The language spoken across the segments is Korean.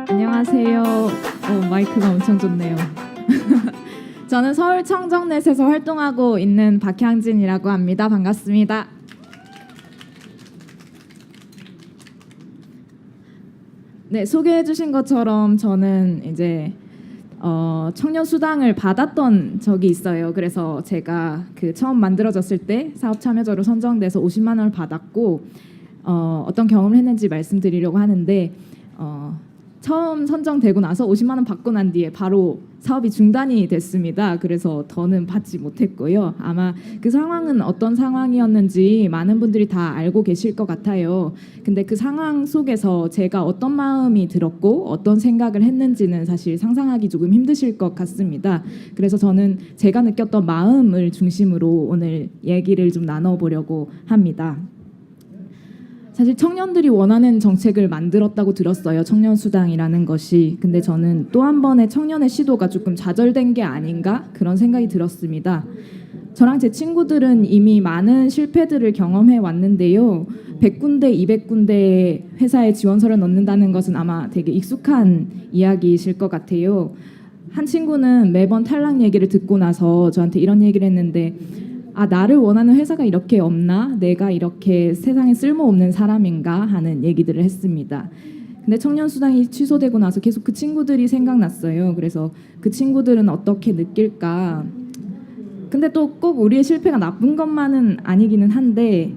안녕하세요. 마이크가 엄청 좋네요. 저는 서울 청정넷에서 활동하고 있는 박향진이라고 합니다. 반갑습니다. 네, 소개해 주신 것처럼 저는 이제 청년 수당을 받았던 적이 있어요. 그래서 제가 처음 만들어졌을 때 사업 참여자로 선정돼서 50만 원을 받았고 어떤 경험을 했는지 말씀드리려고 하는데 처음 선정되고 나서 50만 원 받고 난 뒤에 바로 사업이 중단이 됐습니다. 그래서 더는 받지 못했고요. 아마 그 상황은 어떤 상황이었는지 많은 분들이 다 알고 계실 것 같아요. 근데 그 상황 속에서 제가 어떤 마음이 들었고 어떤 생각을 했는지는 사실 상상하기 조금 힘드실 것 같습니다. 그래서 저는 제가 느꼈던 마음을 중심으로 오늘 얘기를 좀 나눠보려고 합니다. 사실 청년들이 원하는 정책을 만들었다고 들었어요. 청년수당이라는 것이. 근데 저는 또 한 번의 청년의 시도가 조금 좌절된 게 아닌가 그런 생각이 들었습니다. 저랑 제 친구들은 이미 많은 실패들을 경험해 왔는데요. 100군데, 200군데 회사에 지원서를 넣는다는 것은 아마 되게 익숙한 이야기이실 것 같아요. 한 친구는 매번 탈락 얘기를 듣고 나서 저한테 이런 얘기를 했는데 나를 원하는 회사가 이렇게 없나? 내가 이렇게 세상에 쓸모없는 사람인가? 하는 얘기들을 했습니다. 근데 청년수당이 취소되고 나서 계속 그 친구들이 생각났어요. 그래서 그 친구들은 어떻게 느낄까? 근데 또 꼭 우리의 실패가 나쁜 것만은 아니기는 한데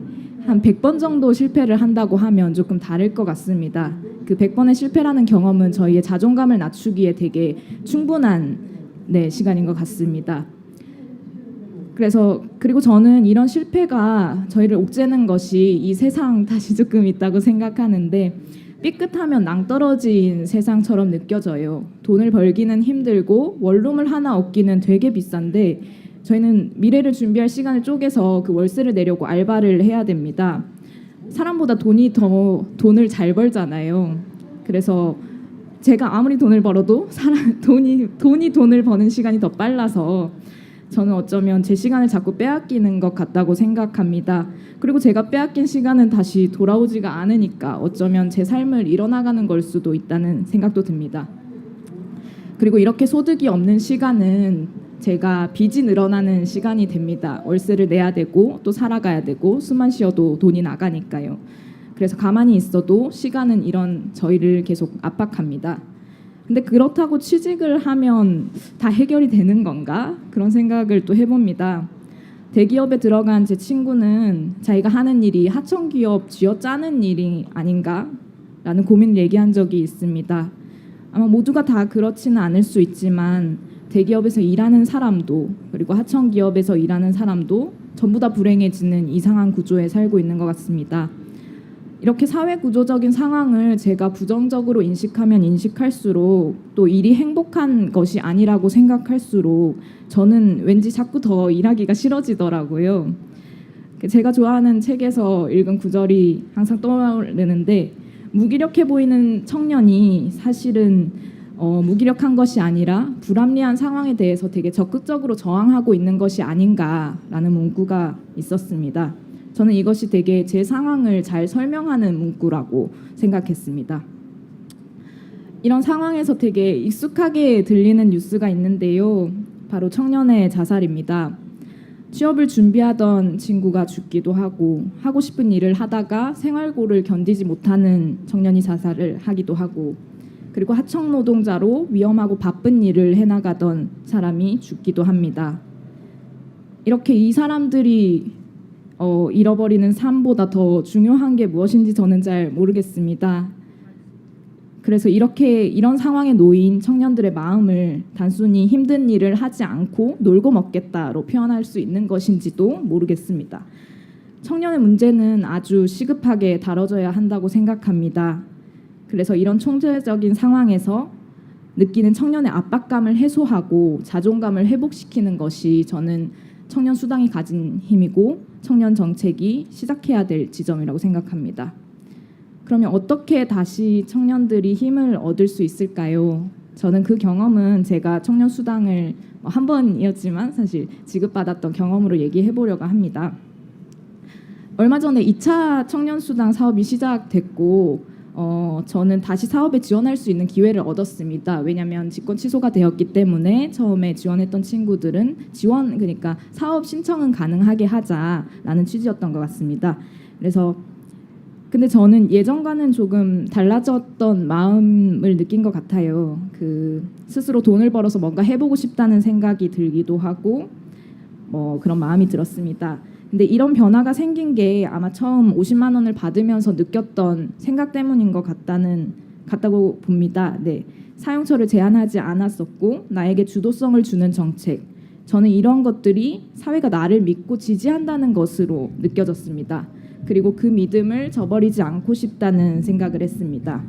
한 100번 정도 실패를 한다고 하면 조금 다를 것 같습니다. 그 100번의 실패라는 경험은 저희의 자존감을 낮추기에 되게 충분한 시간인 것 같습니다. 그리고 저는 이런 실패가 저희를 옥죄는 것이 이 세상 탓이 조금 있다고 생각하는데 삐끗하면 낭떠러진 세상처럼 느껴져요. 돈을 벌기는 힘들고 원룸을 하나 얻기는 되게 비싼데 저희는 미래를 준비할 시간을 쪼개서 그 월세를 내려고 알바를 해야 됩니다. 사람보다 돈을 잘 벌잖아요. 그래서 제가 아무리 돈을 벌어도 돈이 돈을 버는 시간이 더 빨라서 저는 어쩌면 제 시간을 자꾸 빼앗기는 것 같다고 생각합니다. 그리고 제가 빼앗긴 시간은 다시 돌아오지가 않으니까 어쩌면 제 삶을 잃어나가는 걸 수도 있다는 생각도 듭니다. 그리고 이렇게 소득이 없는 시간은 제가 빚이 늘어나는 시간이 됩니다. 월세를 내야 되고 또 살아가야 되고 숨만 쉬어도 돈이 나가니까요. 그래서 가만히 있어도 시간은 이런 저희를 계속 압박합니다. 근데 그렇다고 취직을 하면 다 해결이 되는 건가? 그런 생각을 또 해봅니다. 대기업에 들어간 제 친구는 자기가 하는 일이 하청기업 쥐어짜는 일이 아닌가? 라는 고민을 얘기한 적이 있습니다. 아마 모두가 다 그렇지는 않을 수 있지만 대기업에서 일하는 사람도 그리고 하청기업에서 일하는 사람도 전부 다 불행해지는 이상한 구조에 살고 있는 것 같습니다. 이렇게 사회구조적인 상황을 제가 부정적으로 인식하면 인식할수록 또 일이 행복한 것이 아니라고 생각할수록 저는 왠지 자꾸 더 일하기가 싫어지더라고요. 제가 좋아하는 책에서 읽은 구절이 항상 떠오르는데 무기력해 보이는 청년이 사실은 무기력한 것이 아니라 불합리한 상황에 대해서 되게 적극적으로 저항하고 있는 것이 아닌가라는 문구가 있었습니다. 저는 이것이 되게 제 상황을 잘 설명하는 문구라고 생각했습니다. 이런 상황에서 되게 익숙하게 들리는 뉴스가 있는데요. 바로 청년의 자살입니다. 취업을 준비하던 친구가 죽기도 하고 싶은 일을 하다가 생활고를 견디지 못하는 청년이 자살을 하기도 하고 그리고 하청 노동자로 위험하고 바쁜 일을 해나가던 사람이 죽기도 합니다. 이렇게 이 사람들이 잃어버리는 삶보다 더 중요한 게 무엇인지 저는 잘 모르겠습니다. 그래서 이런 상황에 놓인 청년들의 마음을 단순히 힘든 일을 하지 않고 놀고 먹겠다로 표현할 수 있는 것인지도 모르겠습니다. 청년의 문제는 아주 시급하게 다뤄져야 한다고 생각합니다. 그래서 이런 총체적인 상황에서 느끼는 청년의 압박감을 해소하고 자존감을 회복시키는 것이 저는 청년 수당이 가진 힘이고 청년 정책이 시작해야 될 지점이라고 생각합니다. 그러면 어떻게 다시 청년들이 힘을 얻을 수 있을까요? 저는 그 경험은 제가 청년 수당을 한 번이었지만 사실 지급받았던 경험으로 얘기해 보려고 합니다. 얼마 전에 2차 청년수당 사업이 시작됐고 저는 다시 사업에 지원할 수 있는 기회를 얻었습니다. 왜냐하면 직권 취소가 되었기 때문에 처음에 지원했던 친구들은 그러니까 사업 신청은 가능하게 하자라는 취지였던 것 같습니다. 그래서 근데 저는 예전과는 조금 달라졌던 마음을 느낀 것 같아요. 스스로 돈을 벌어서 뭔가 해보고 싶다는 생각이 들기도 하고 그런 마음이 들었습니다. 근데 이런 변화가 생긴 게 아마 처음 50만 원을 받으면서 느꼈던 생각 때문인 것 같다고 봅니다. 네, 사용처를 제한하지 않았었고 나에게 주도성을 주는 정책. 저는 이런 것들이 사회가 나를 믿고 지지한다는 것으로 느껴졌습니다. 그리고 그 믿음을 저버리지 않고 싶다는 생각을 했습니다.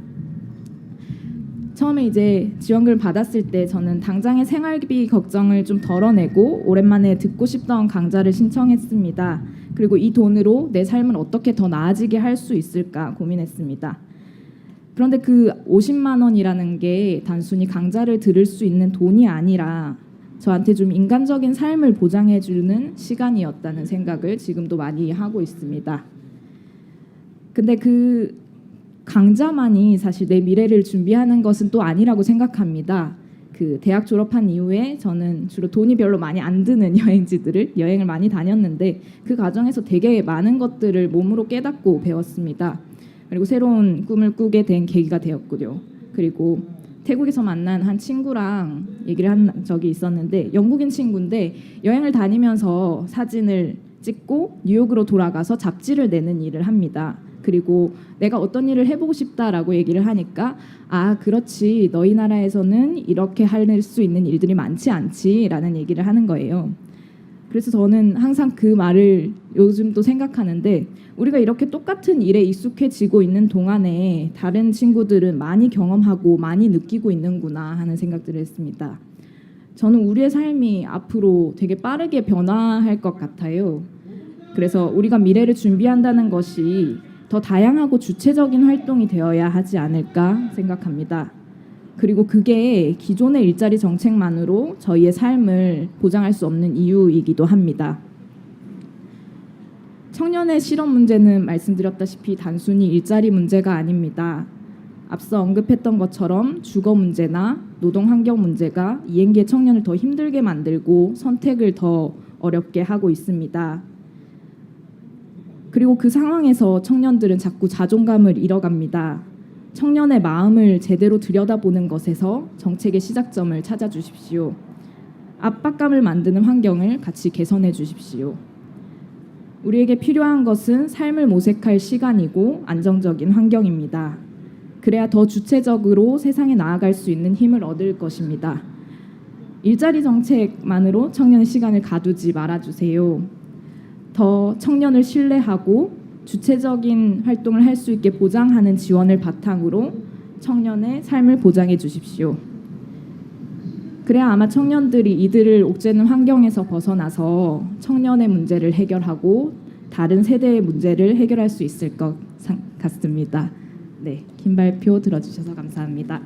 처음에 이제 지원금을 받았을 때 저는 당장의 생활비 걱정을 좀 덜어내고 오랜만에 듣고 싶던 강좌를 신청했습니다. 그리고 이 돈으로 내 삶을 어떻게 더 나아지게 할 수 있을까 고민했습니다. 그런데 그 50만 원이라는 게 단순히 강좌를 들을 수 있는 돈이 아니라 저한테 좀 인간적인 삶을 보장해주는 시간이었다는 생각을 지금도 많이 하고 있습니다. 근데 그 강좌만이 사실 내 미래를 준비하는 것은 또 아니라고 생각합니다. 대학 졸업한 이후에 저는 주로 돈이 별로 많이 안 드는 여행을 많이 다녔는데 그 과정에서 되게 많은 것들을 몸으로 깨닫고 배웠습니다. 그리고 새로운 꿈을 꾸게 된 계기가 되었고요. 그리고 태국에서 만난 한 친구랑 얘기를 한 적이 있었는데 영국인 친구인데 여행을 다니면서 사진을 찍고 뉴욕으로 돌아가서 잡지를 내는 일을 합니다. 그리고 내가 어떤 일을 해보고 싶다라고 얘기를 하니까 그렇지 너희 나라에서는 이렇게 할 수 있는 일들이 많지 않지라는 얘기를 하는 거예요. 그래서 저는 항상 그 말을 요즘도 생각하는데 우리가 이렇게 똑같은 일에 익숙해지고 있는 동안에 다른 친구들은 많이 경험하고 많이 느끼고 있는구나 하는 생각들을 했습니다. 저는 우리의 삶이 앞으로 되게 빠르게 변화할 것 같아요. 그래서 우리가 미래를 준비한다는 것이 더 다양하고 주체적인 활동이 되어야 하지 않을까 생각합니다. 그리고 그게 기존의 일자리 정책만으로 저희의 삶을 보장할 수 없는 이유이기도 합니다. 청년의 실업 문제는 말씀드렸다시피 단순히 일자리 문제가 아닙니다. 앞서 언급했던 것처럼 주거 문제나 노동 환경 문제가 이행기의 청년을 더 힘들게 만들고 선택을 더 어렵게 하고 있습니다. 그리고 그 상황에서 청년들은 자꾸 자존감을 잃어갑니다. 청년의 마음을 제대로 들여다보는 것에서 정책의 시작점을 찾아주십시오. 압박감을 만드는 환경을 같이 개선해 주십시오. 우리에게 필요한 것은 삶을 모색할 시간이고 안정적인 환경입니다. 그래야 더 주체적으로 세상에 나아갈 수 있는 힘을 얻을 것입니다. 일자리 정책만으로 청년의 시간을 가두지 말아주세요. 더 청년을 신뢰하고 주체적인 활동을 할 수 있게 보장하는 지원을 바탕으로 청년의 삶을 보장해 주십시오. 그래야 아마 청년들이 이들을 옥죄는 환경에서 벗어나서 청년의 문제를 해결하고 다른 세대의 문제를 해결할 수 있을 것 같습니다. 네, 긴 발표 들어주셔서 감사합니다.